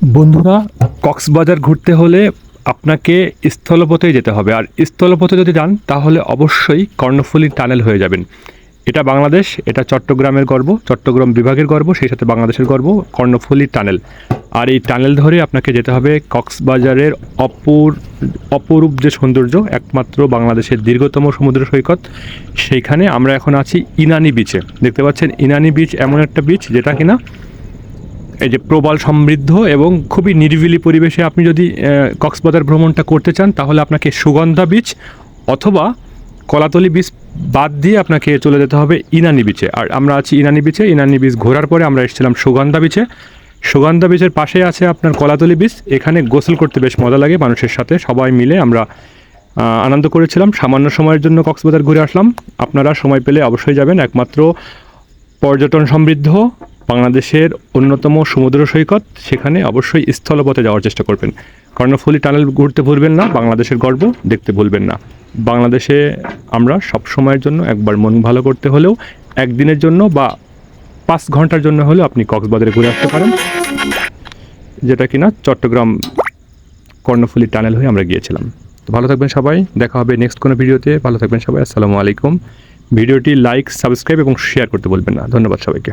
বন্ধুরা, কক্সবাজার ঘুরতে হলে আপনাকে স্থলপথেই যেতে হবে। আর স্থলপথে যদি যান তাহলে অবশ্যই কর্ণফুলী টানেল হয়ে যাবেন। এটা বাংলাদেশ, এটা চট্টগ্রামের গর্ব, চট্টগ্রাম বিভাগের গর্ব, সেই সাথে বাংলাদেশের গর্ব কর্ণফুলী টানেল। আর এই টানেল ধরে আপনাকে যেতে হবে কক্সবাজারের অপরূপ যে সৌন্দর্য, একমাত্র বাংলাদেশের দীর্ঘতম সমুদ্র সৈকত, সেইখানে আমরা এখন আছি ইনানি বিচে। দেখতে পাচ্ছেন ইনানি বিচ এমন একটা বিচ যেটা কিনা এই যে প্রবাল সমৃদ্ধ এবং খুবই নিরিবিলি পরিবেশে আপনি যদি কক্সবাজার ভ্রমণটা করতে চান তাহলে আপনাকে সুগন্ধা বিচ অথবা কলাতলি বিচ বাদ দিয়ে আপনাকে চলে যেতে হবে ইনানি বিচে। আর আমরা আছি ইনানি বিচে। ইনানি বিচ ঘোরার পরে আমরা এসেছিলাম সুগন্ধা বিচে। সুগন্ধা বিচের পাশে আছে আপনার কলাতলি বিচ। এখানে গোসল করতে বেশ মজা লাগে, মানুষের সাথে সবাই মিলে আমরা আনন্দ করেছিলাম। সামান্য সময়ের জন্য কক্সবাজার ঘুরে আসলাম। আপনারা সময় পেলে অবশ্যই যাবেন। একমাত্র পর্যটন সমৃদ্ধ বাংলাদেশের অন্যতম সমুদ্র সৈকত, সেখানে অবশ্যই স্থলপথে যাওয়ার চেষ্টা করবেন। কর্ণফুলী টানেল ঘুরতে ভুলবেন না, বাংলাদেশের গর্ব দেখতে ভুলবেন না। বাংলাদেশে আমরা সব সময়ের জন্য একবার মন ভালো করতে হলেও একদিনের জন্য বা 5 ঘন্টার জন্য হলেও আপনি কক্সবাজারে ঘুরে আসতে পারেন, যেটা কিনা চট্টগ্রাম কর্ণফুলী টানেল হয়ে আমরা গিয়েছিলাম। তো ভালো থাকবেন সবাই, দেখা হবে নেক্সট কোনো ভিডিওতে। ভালো থাকবেন সবাই, আসসালামু আলাইকুম। ভিডিওটি লাইক, সাবস্ক্রাইব এবং শেয়ার করতে বলবেন না। ধন্যবাদ সবাইকে।